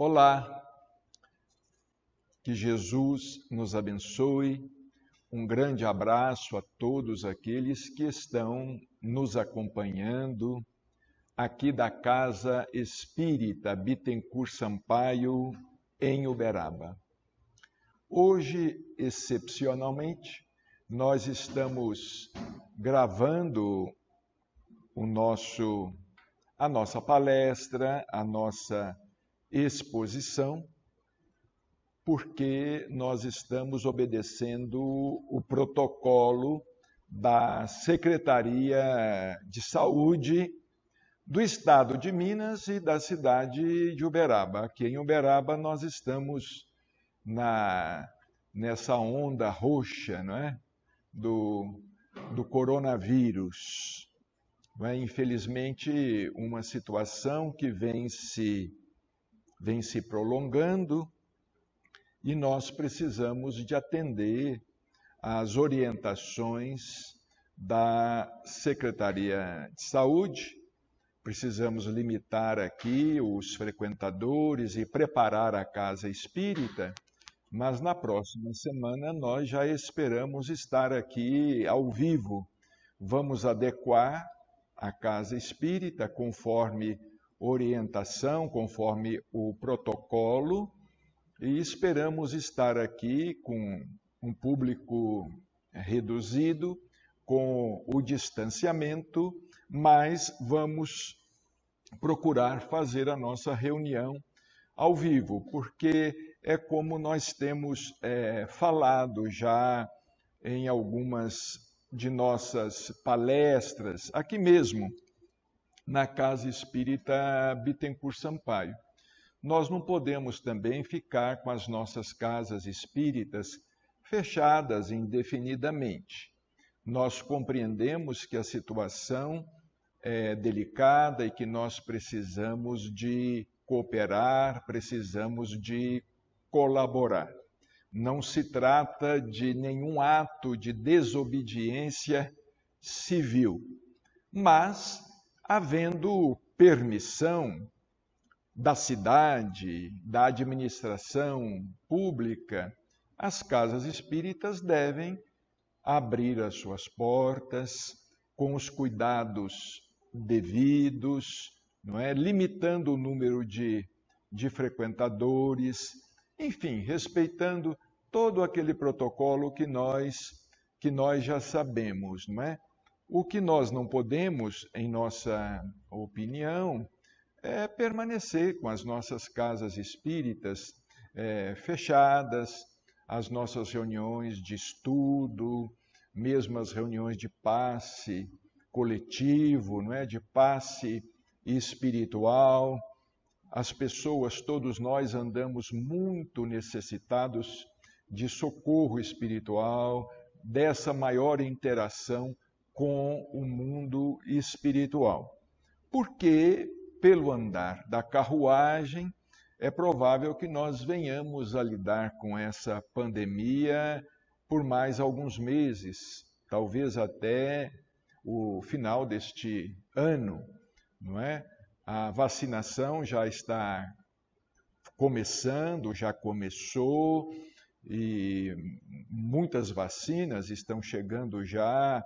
Olá, que Jesus nos abençoe. Um grande abraço a todos aqueles que estão nos acompanhando aqui da Casa Espírita Bittencourt Sampaio, em Uberaba. Hoje, excepcionalmente, nós estamos gravando a nossa palestra, a nossa exposição, porque nós estamos obedecendo o protocolo da Secretaria de Saúde do Estado de Minas e da cidade de Uberaba. Aqui em Uberaba nós estamos nessa onda roxa, não é? do coronavírus. Não é? Infelizmente, uma situação que vem se prolongando, e nós precisamos de atender às orientações da Secretaria de Saúde. Precisamos limitar aqui os frequentadores e preparar a casa espírita, mas na próxima semana nós já esperamos estar aqui ao vivo. Vamos adequar a casa espírita conforme orientação, conforme o protocolo, e esperamos estar aqui com um público reduzido, com o distanciamento, mas vamos procurar fazer a nossa reunião ao vivo, porque é como nós temos falado já em algumas de nossas palestras, aqui mesmo, na Casa Espírita Bittencourt Sampaio. Nós não podemos também ficar com as nossas casas espíritas fechadas indefinidamente. Nós compreendemos que a situação é delicada e que nós precisamos de cooperar, precisamos de colaborar. Não se trata de nenhum ato de desobediência civil, mas, havendo permissão da cidade, da administração pública, as casas espíritas devem abrir as suas portas com os cuidados devidos, não é? Limitando o número de frequentadores, enfim, respeitando todo aquele protocolo que nós já sabemos, não é? O que nós não podemos, em nossa opinião, é permanecer com as nossas casas espíritas fechadas, as nossas reuniões de estudo, mesmo as reuniões de passe coletivo, não é? De passe espiritual. As pessoas, todos nós andamos muito necessitados de socorro espiritual, dessa maior interação com o mundo espiritual. Porque, pelo andar da carruagem, é provável que nós venhamos a lidar com essa pandemia por mais alguns meses, talvez até o final deste ano, não é? A vacinação já está começando, já começou, e muitas vacinas estão chegando já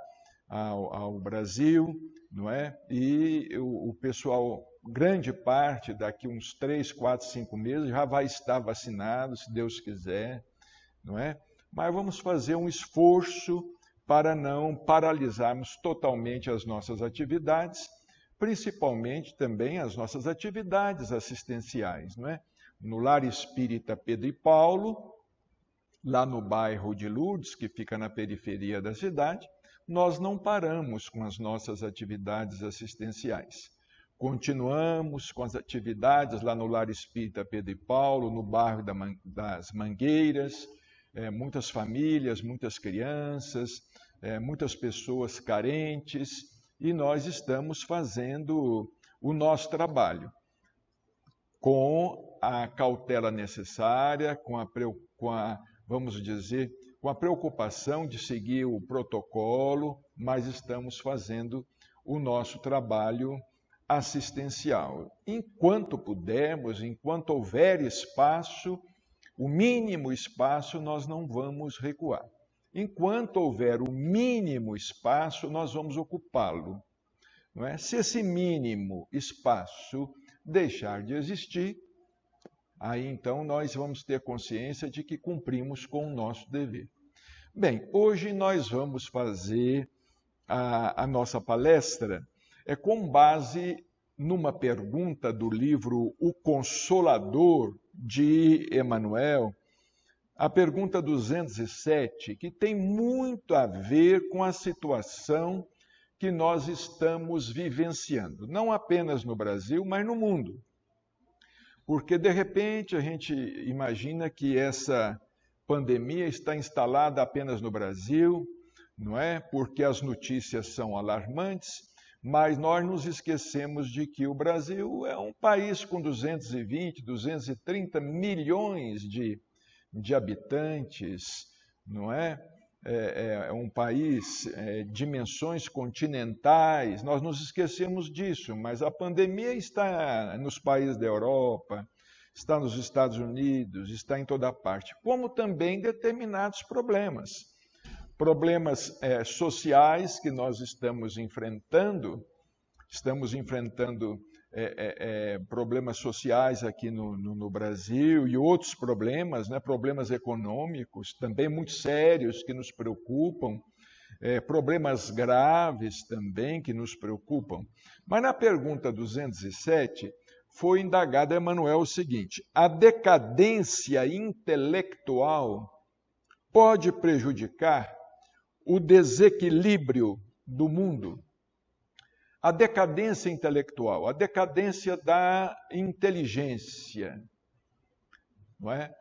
ao Brasil, não é? E o pessoal, grande parte, daqui uns 3, 4, 5 meses, já vai estar vacinado, se Deus quiser, não é? Mas vamos fazer um esforço para não paralisarmos totalmente as nossas atividades, principalmente também as nossas atividades assistenciais, não é? No Lar Espírita Pedro e Paulo, lá no bairro de Lourdes, que fica na periferia da cidade, nós não paramos com as nossas atividades assistenciais. Continuamos com as atividades lá no Lar Espírita Pedro e Paulo, no bairro das Mangueiras, muitas famílias, muitas crianças, muitas pessoas carentes, e nós estamos fazendo o nosso trabalho com a cautela necessária, com a preocupação de seguir o protocolo, mas estamos fazendo o nosso trabalho assistencial. Enquanto pudermos, enquanto houver espaço, o mínimo espaço, nós não vamos recuar. Enquanto houver o mínimo espaço, nós vamos ocupá-lo. Não é? Se esse mínimo espaço deixar de existir, aí então nós vamos ter consciência de que cumprimos com o nosso dever. Bem, hoje nós vamos fazer a nossa palestra com base numa pergunta do livro O Consolador, de Emmanuel, a pergunta 207, que tem muito a ver com a situação que nós estamos vivenciando, não apenas no Brasil, mas no mundo. Porque, de repente, a gente imagina que essa pandemia está instalada apenas no Brasil, não é? Porque as notícias são alarmantes, mas nós nos esquecemos de que o Brasil é um país com 220, 230 milhões de habitantes, não é? É um país, dimensões continentais, nós nos esquecemos disso, mas a pandemia está nos países da Europa, está nos Estados Unidos, está em toda parte, como também determinados problemas. Problemas sociais que nós estamos enfrentando problemas sociais aqui no Brasil e outros problemas, né, problemas econômicos também muito sérios que nos preocupam, problemas graves também que nos preocupam. Mas na pergunta 207 foi indagado a Emmanuel o seguinte: a decadência intelectual pode prejudicar o desequilíbrio do mundo? A decadência intelectual, a decadência da inteligência, não é?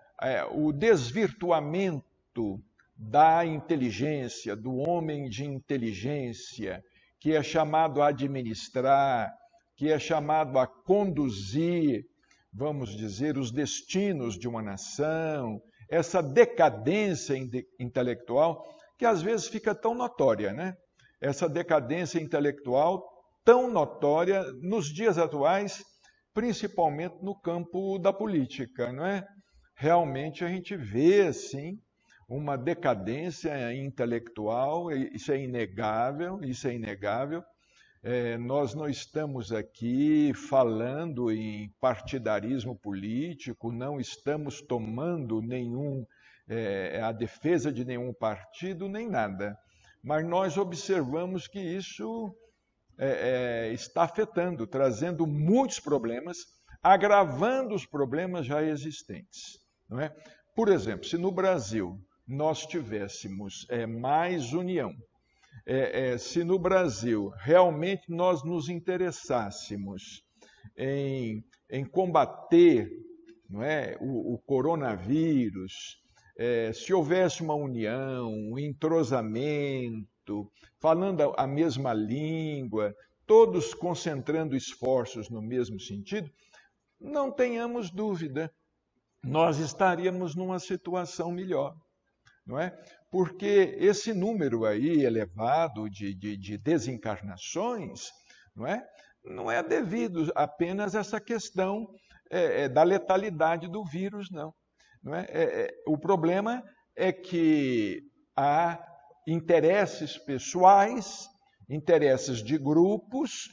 O desvirtuamento da inteligência, do homem de inteligência, que é chamado a administrar, que é chamado a conduzir, vamos dizer, os destinos de uma nação, essa decadência intelectual que às vezes fica tão notória, né? Essa decadência intelectual tão notória nos dias atuais, principalmente no campo da política, não é? Realmente a gente vê, assim, uma decadência intelectual, isso é inegável, isso é inegável. Nós não estamos aqui falando em partidarismo político, não estamos tomando a defesa de nenhum partido, nem nada. Mas nós observamos que isso está afetando, trazendo muitos problemas, agravando os problemas já existentes. Não é? Por exemplo, se no Brasil nós tivéssemos mais união, se no Brasil realmente nós nos interessássemos em combater, não é, o coronavírus, se houvesse uma união, um entrosamento, falando a mesma língua, todos concentrando esforços no mesmo sentido, não tenhamos dúvida, nós estaríamos numa situação melhor, não é? Porque esse número aí elevado de desencarnações, não é devido apenas a essa questão da letalidade do vírus, não. O problema é que há interesses pessoais, interesses de grupos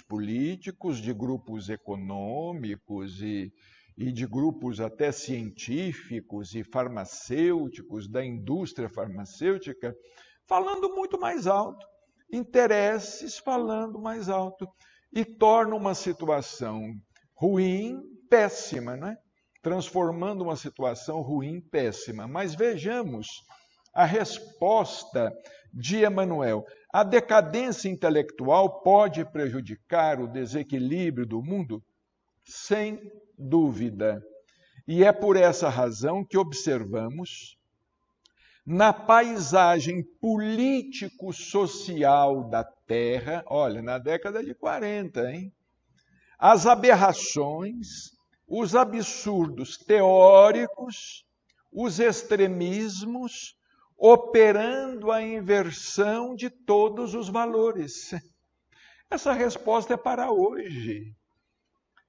políticos, de grupos econômicos e de grupos até científicos e farmacêuticos, da indústria farmacêutica, falando muito mais alto, interesses falando mais alto, e torna uma situação ruim, péssima, não é? Transformando uma situação ruim, péssima. Mas vejamos a resposta de Emmanuel. A decadência intelectual pode prejudicar o desequilíbrio do mundo? Sem dúvida. E é por essa razão que observamos na paisagem político-social da Terra, olha, na década de 40, hein? As aberrações, os absurdos teóricos, os extremismos, operando a inversão de todos os valores. Essa resposta é para hoje.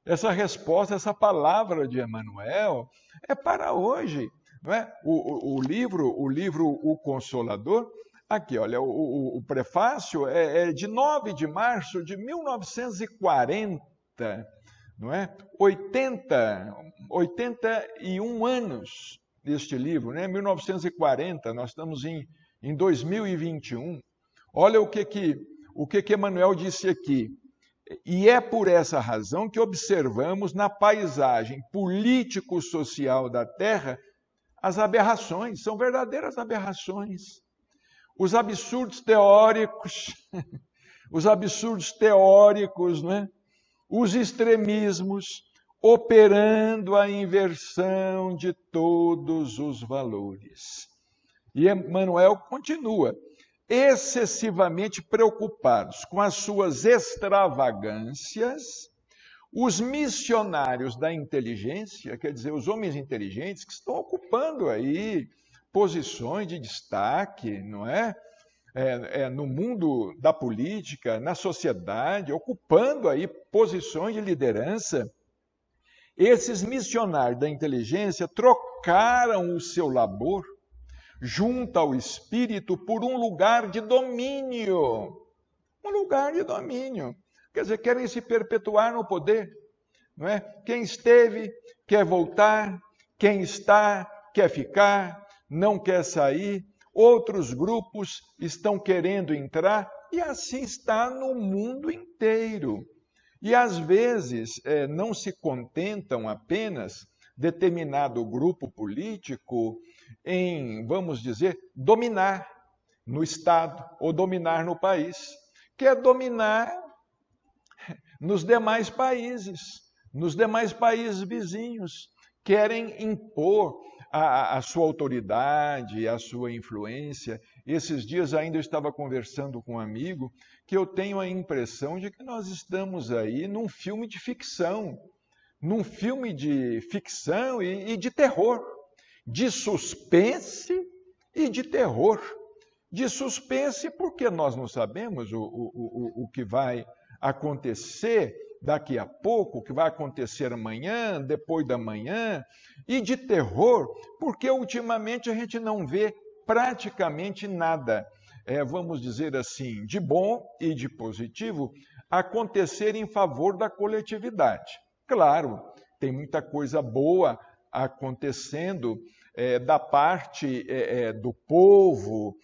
Essa resposta, essa palavra de Emmanuel é para hoje. Não é? O livro O Consolador, aqui, olha, o prefácio é de 9 de março de 1940, não é? 81 anos deste livro, né? 1940, nós estamos em 2021. Olha o que Emmanuel disse aqui. E é por essa razão que observamos na paisagem político-social da Terra as aberrações, são verdadeiras aberrações. Os absurdos teóricos, né? Os extremismos, operando a inversão de todos os valores. E Emmanuel continua, excessivamente preocupados com as suas extravagâncias, os missionários da inteligência, quer dizer, os homens inteligentes que estão ocupando aí posições de destaque, não é? No mundo da política, na sociedade, ocupando aí posições de liderança. Esses missionários da inteligência trocaram o seu labor junto ao espírito por um lugar de domínio. Um lugar de domínio. Quer dizer, querem se perpetuar no poder. Não é? Quem esteve quer voltar, quem está quer ficar, não quer sair. Outros grupos estão querendo entrar e assim está no mundo inteiro. E às vezes não se contentam apenas determinado grupo político em, vamos dizer, dominar no Estado ou dominar no país. Quer dominar nos demais países vizinhos. Querem impor a sua autoridade, a sua influência. Esses dias ainda eu estava conversando com um amigo que eu tenho a impressão de que nós estamos aí num filme de ficção. Num filme de ficção e de terror. De suspense e de terror. De suspense porque nós não sabemos o que vai acontecer daqui a pouco, o que vai acontecer amanhã, depois da manhã, e de terror, porque ultimamente a gente não vê praticamente nada, vamos dizer assim, de bom e de positivo, acontecer em favor da coletividade. Claro, tem muita coisa boa acontecendo da parte do povo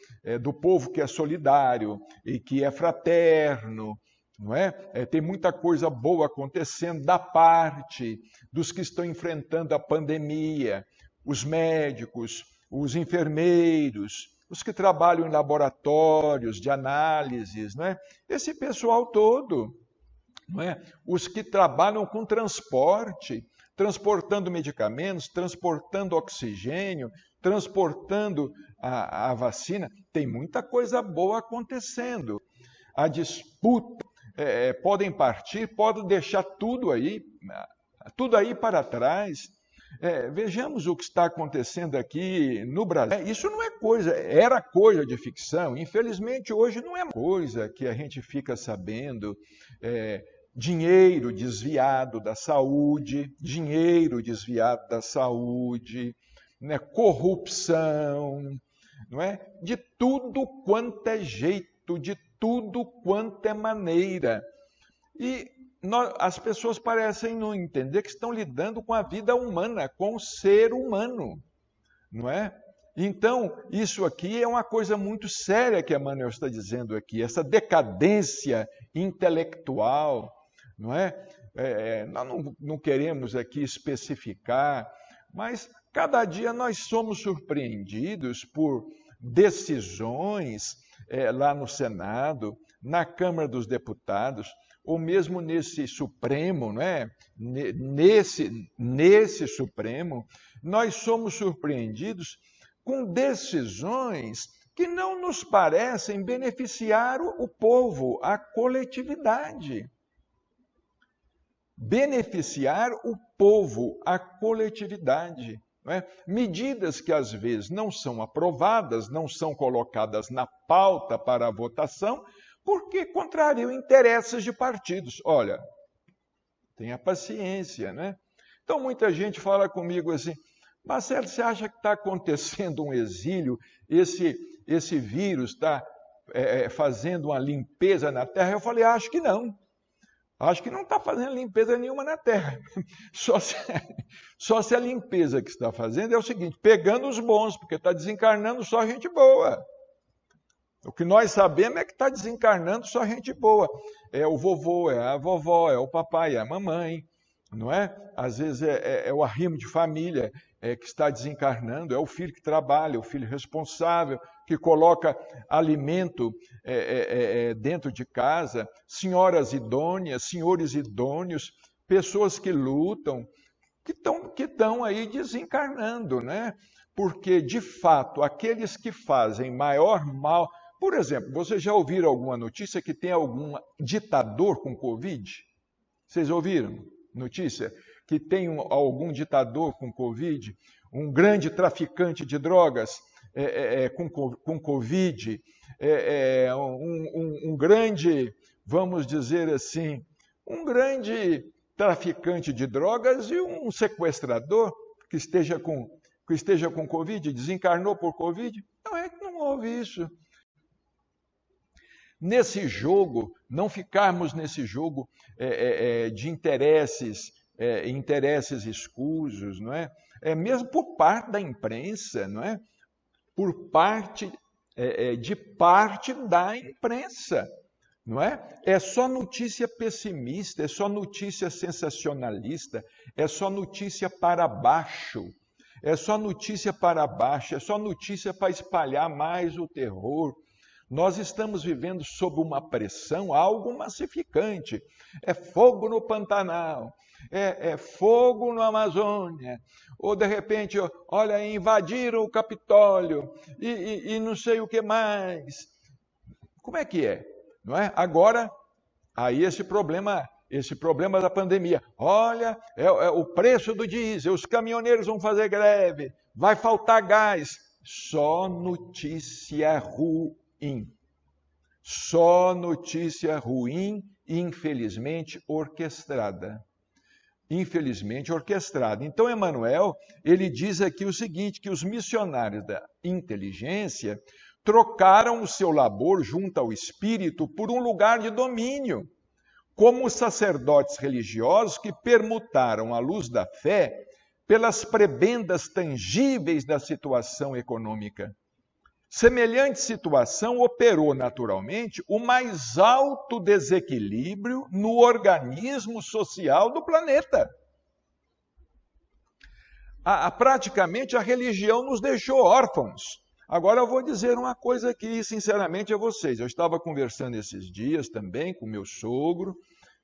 que é solidário e que é fraterno, não é? Tem muita coisa boa acontecendo da parte dos que estão enfrentando a pandemia, os médicos, os enfermeiros, os que trabalham em laboratórios de análises, não é? Esse pessoal todo, não é? Os que trabalham com transporte, transportando medicamentos, transportando oxigênio, transportando a vacina, tem muita coisa boa acontecendo. A disputa podem partir, podem deixar tudo aí para trás. Vejamos o que está acontecendo aqui no Brasil. Isso não é coisa, era coisa de ficção. Infelizmente, hoje não é coisa que a gente fica sabendo. Dinheiro desviado da saúde, né? Corrupção, não é? De tudo quanto é jeito, de tudo quanto é maneira. E as pessoas parecem não entender que estão lidando com a vida humana, com o ser humano, não é? Então, isso aqui é uma coisa muito séria que Emmanuel está dizendo aqui, essa decadência intelectual, não é? Nós não queremos aqui especificar, mas cada dia nós somos surpreendidos por decisões lá no Senado, na Câmara dos Deputados, ou mesmo nesse Supremo, não é? Nesse Supremo, nós somos surpreendidos com decisões que não nos parecem beneficiar o povo, a coletividade. Beneficiar o povo, a coletividade. Não é? Medidas que às vezes não são aprovadas, não são colocadas na pauta para a votação, porque contrariam interesses de partidos. Olha, tenha paciência, né? Então, muita gente fala comigo assim, Marcelo, você acha que está acontecendo um exílio? Esse vírus está fazendo uma limpeza na Terra? Eu falei, acho que não. Acho que não está fazendo limpeza nenhuma na Terra. Só se a limpeza que está fazendo é o seguinte, pegando os bons, porque está desencarnando só gente boa. O que nós sabemos é que está desencarnando só gente boa. É o vovô, é a vovó, é o papai, é a mamãe, não é? Às vezes é o arrimo de família que está desencarnando, é o filho que trabalha, o filho responsável, que coloca alimento dentro de casa, senhoras idôneas, senhores idôneos, pessoas que lutam, que estão aí desencarnando, né? Porque, de fato, aqueles que fazem maior mal... Por exemplo, vocês já ouviram alguma notícia que tem algum ditador com Covid? Vocês ouviram notícia que tem algum ditador com Covid? Um grande traficante de drogas com Covid? Um grande, vamos dizer assim, um grande traficante de drogas e um sequestrador que esteja com Covid, desencarnou por Covid? Não houve isso. Nesse jogo, não ficarmos nesse jogo de interesses escusos, não é? Mesmo por parte da imprensa, não é? Por parte de parte da imprensa, não é? É só notícia pessimista, é só notícia sensacionalista, é só notícia para baixo, é só notícia para baixo, é só notícia para espalhar mais o terror. Nós estamos vivendo sob uma pressão, algo massificante. É fogo no Pantanal, é fogo na Amazônia, ou de repente, olha, invadiram o Capitólio e não sei o que mais. Como é que é? Não é? Agora, aí esse problema da pandemia. Olha, o preço do diesel, os caminhoneiros vão fazer greve, vai faltar gás. Só notícia ruim. Só notícia ruim, infelizmente orquestrada. Infelizmente orquestrada. Então, Emmanuel, ele diz aqui o seguinte, que os missionários da inteligência trocaram o seu labor junto ao espírito por um lugar de domínio, como os sacerdotes religiosos que permutaram a luz da fé pelas prebendas tangíveis da situação econômica. Semelhante situação operou naturalmente o mais alto desequilíbrio no organismo social do planeta. Praticamente a religião nos deixou órfãos. Agora eu vou dizer uma coisa aqui, sinceramente, a vocês. Eu estava conversando esses dias também com meu sogro,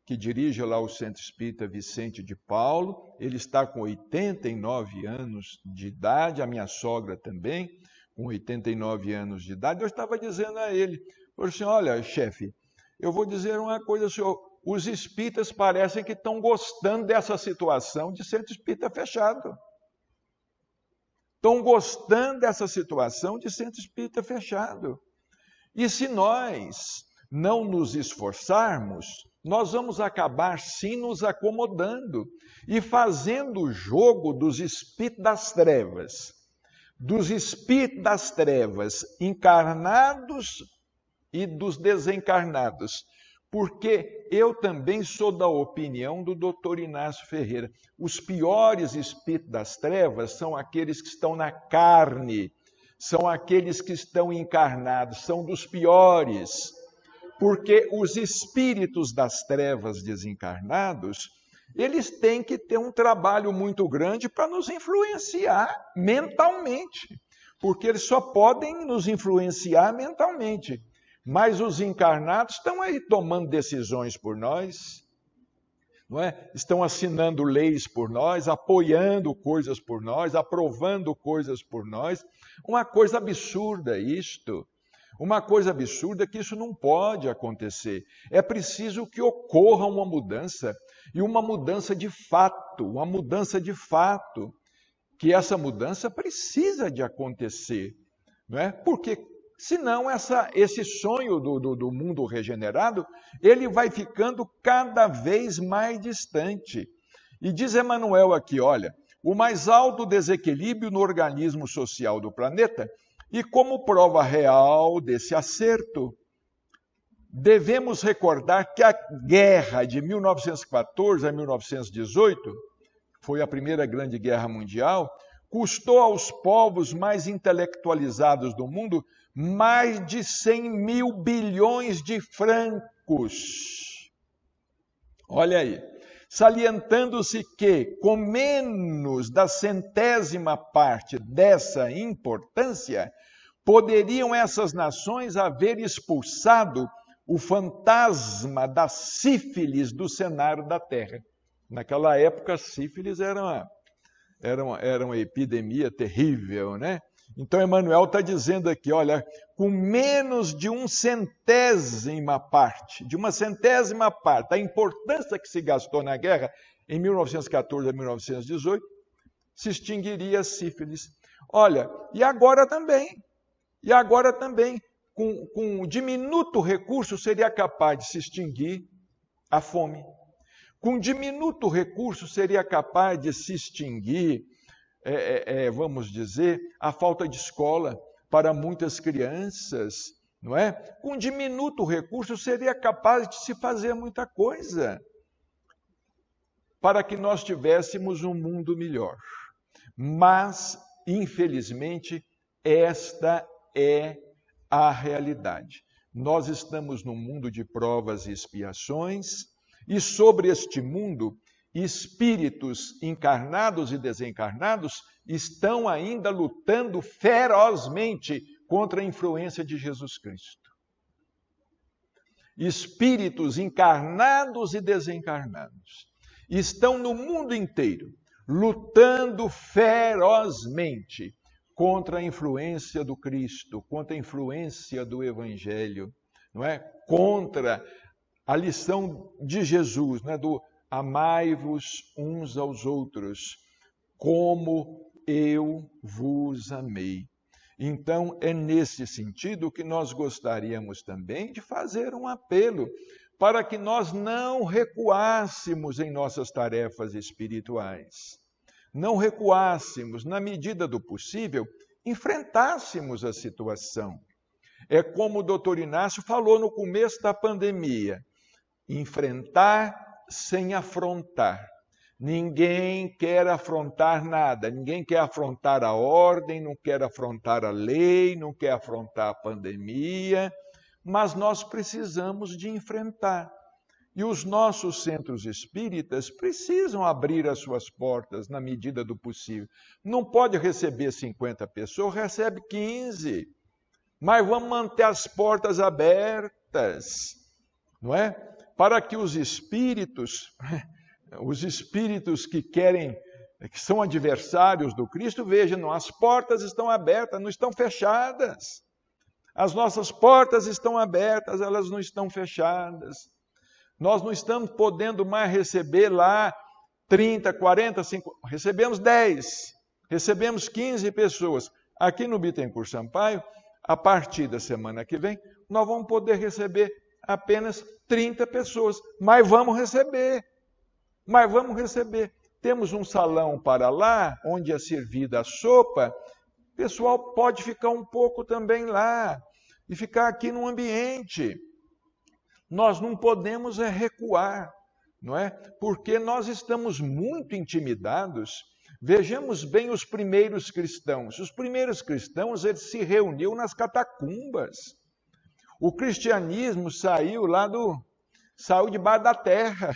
que dirige lá o Centro Espírita Vicente de Paulo. Ele está com 89 anos de idade, a minha sogra também, com 89 anos de idade. Eu estava dizendo a ele, assim, olha, chefe, eu vou dizer uma coisa, senhor, os espíritas parecem que estão gostando dessa situação de Centro Espírita fechado. Estão gostando dessa situação de Centro Espírita fechado. E se nós não nos esforçarmos, nós vamos acabar sim nos acomodando e fazendo o jogo dos espíritos das trevas. Dos espíritos das trevas encarnados e dos desencarnados. Porque eu também sou da opinião do Dr. Inácio Ferreira. Os piores espíritos das trevas são aqueles que estão na carne, são aqueles que estão encarnados, são dos piores. Porque os espíritos das trevas desencarnados, eles têm que ter um trabalho muito grande para nos influenciar mentalmente. Porque eles só podem nos influenciar mentalmente. Mas os encarnados estão aí tomando decisões por nós, não é? Estão assinando leis por nós, apoiando coisas por nós, aprovando coisas por nós. Uma coisa absurda isto. Uma coisa absurda que isso não pode acontecer. É preciso que ocorra uma mudança, e uma mudança de fato, que essa mudança precisa de acontecer, não é? Porque Senão esse sonho do mundo regenerado, ele vai ficando cada vez mais distante. E diz Emmanuel aqui, olha, o mais alto desequilíbrio no organismo social do planeta, e como prova real desse acerto, devemos recordar que a guerra de 1914 a 1918, foi a primeira grande guerra mundial, custou aos povos mais intelectualizados do mundo mais de 100 mil bilhões de francos. Olha aí. Salientando-se que, com menos da centésima parte dessa importância, poderiam essas nações haver expulsado o fantasma da sífilis do cenário da Terra. Naquela época, a sífilis era uma epidemia terrível, né? Então, Emmanuel está dizendo aqui, olha, com menos de uma centésima parte da importância que se gastou na guerra em 1914 a 1918, se extinguiria a sífilis. Olha, e agora também, com diminuto recurso seria capaz de se extinguir a fome. Com diminuto recurso seria capaz de se extinguir, vamos dizer, a falta de escola para muitas crianças, não é? Com diminuto recurso seria capaz de se fazer muita coisa para que nós tivéssemos um mundo melhor. Mas, infelizmente, esta é a realidade. Nós estamos num mundo de provas e expiações, e sobre este mundo, espíritos encarnados e desencarnados estão ainda lutando ferozmente contra a influência de Jesus Cristo. Espíritos encarnados e desencarnados estão no mundo inteiro lutando ferozmente contra a influência do Cristo, contra a influência do Evangelho, não é? Contra a lição de Jesus, né? Do amai-vos uns aos outros, como eu vos amei. Então, é nesse sentido que nós gostaríamos também de fazer um apelo para que nós não recuássemos em nossas tarefas espirituais. Não recuássemos, na medida do possível, enfrentássemos a situação. É como o doutor Inácio falou no começo da pandemia, enfrentar sem afrontar. Ninguém quer afrontar nada, ninguém quer afrontar a ordem, não quer afrontar a lei, não quer afrontar a pandemia, mas nós precisamos de enfrentar. E os nossos centros espíritas precisam abrir as suas portas na medida do possível. Não pode receber 50 pessoas, recebe 15. Mas vamos manter as portas abertas, não é? Para que os espíritos que são adversários do Cristo, vejam, não, as portas estão abertas, não estão fechadas. As nossas portas estão abertas, elas não estão fechadas. Nós não estamos podendo mais receber lá 30, 40, 50, recebemos 10, recebemos 15 pessoas. Aqui no Bittencourt Sampaio, a partir da semana que vem, nós vamos poder receber apenas 30 pessoas, mas vamos receber. Temos um salão para lá, onde é servida a sopa, o pessoal pode ficar um pouco também lá, e ficar aqui no ambiente. Nós não podemos recuar, não é? Porque nós estamos muito intimidados. Vejamos bem os primeiros cristãos. Os primeiros cristãos, eles se reuniam nas catacumbas. O cristianismo saiu debaixo da terra,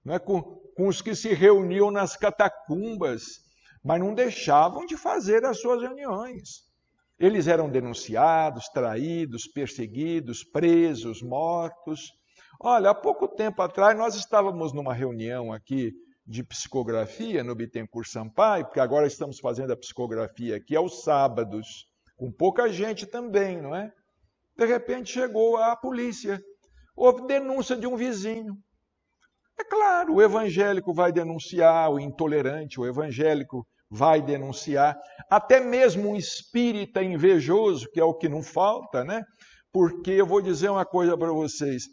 não é? Com os que se reuniam nas catacumbas, mas não deixavam de fazer as suas reuniões. Eles eram denunciados, traídos, perseguidos, presos, mortos. Olha, há pouco tempo atrás nós estávamos numa reunião aqui de psicografia no Bittencourt Sampaio, porque agora estamos fazendo a psicografia aqui aos sábados, com pouca gente também, não é? De repente chegou a polícia, houve denúncia de um vizinho. É claro, o evangélico vai denunciar o intolerante, o evangélico vai denunciar. Até mesmo um espírita invejoso, que é o que não falta, né? Porque eu vou dizer uma coisa para vocês,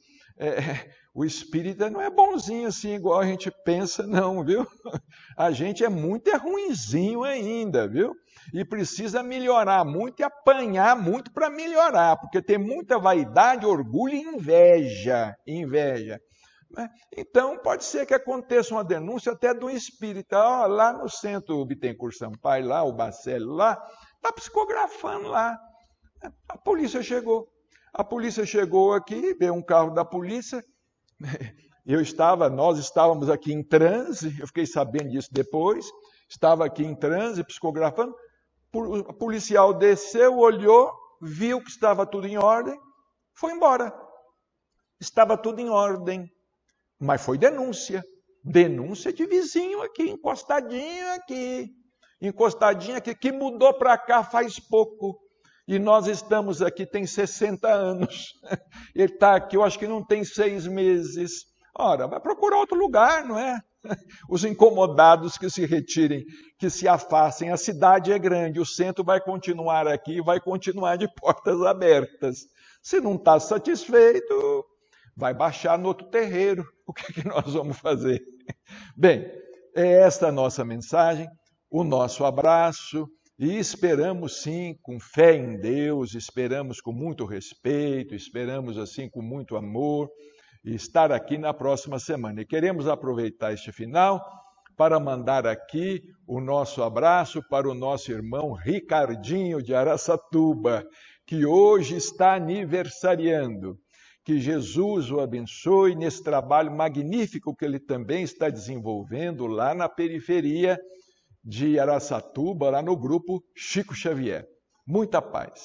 o espírita não é bonzinho assim, igual a gente pensa, não, viu? A gente é muito ruinzinho ainda, viu? E precisa melhorar muito e apanhar muito para melhorar, porque tem muita vaidade, orgulho e inveja. Então, pode ser que aconteça uma denúncia até do espírita. Lá no centro Bittencourt Sampaio, lá, o Bacelli, lá, está psicografando lá. A polícia chegou aqui, veio um carro da polícia. Nós estávamos aqui em transe, eu fiquei sabendo disso depois. Estava aqui em transe, psicografando. O policial desceu, olhou, viu que estava tudo em ordem, foi embora. Estava tudo em ordem. Mas foi denúncia de vizinho aqui, encostadinho aqui, que mudou para cá faz pouco. E nós estamos aqui, tem 60 anos. Ele está aqui, eu acho que não tem 6 meses. Ora, vai procurar outro lugar, não é? Os incomodados que se retirem, que se afastem. A cidade é grande, o centro vai continuar aqui, vai continuar de portas abertas. Se não está satisfeito, vai baixar no outro terreiro. O que nós vamos fazer? Bem, é esta a nossa mensagem, o nosso abraço, e esperamos sim, com fé em Deus, esperamos com muito respeito, esperamos assim com muito amor, estar aqui na próxima semana. E queremos aproveitar este final para mandar aqui o nosso abraço para o nosso irmão Ricardinho de Araçatuba, que hoje está aniversariando. Que Jesus o abençoe nesse trabalho magnífico que ele também está desenvolvendo lá na periferia de Araçatuba, lá no grupo Chico Xavier. Muita paz.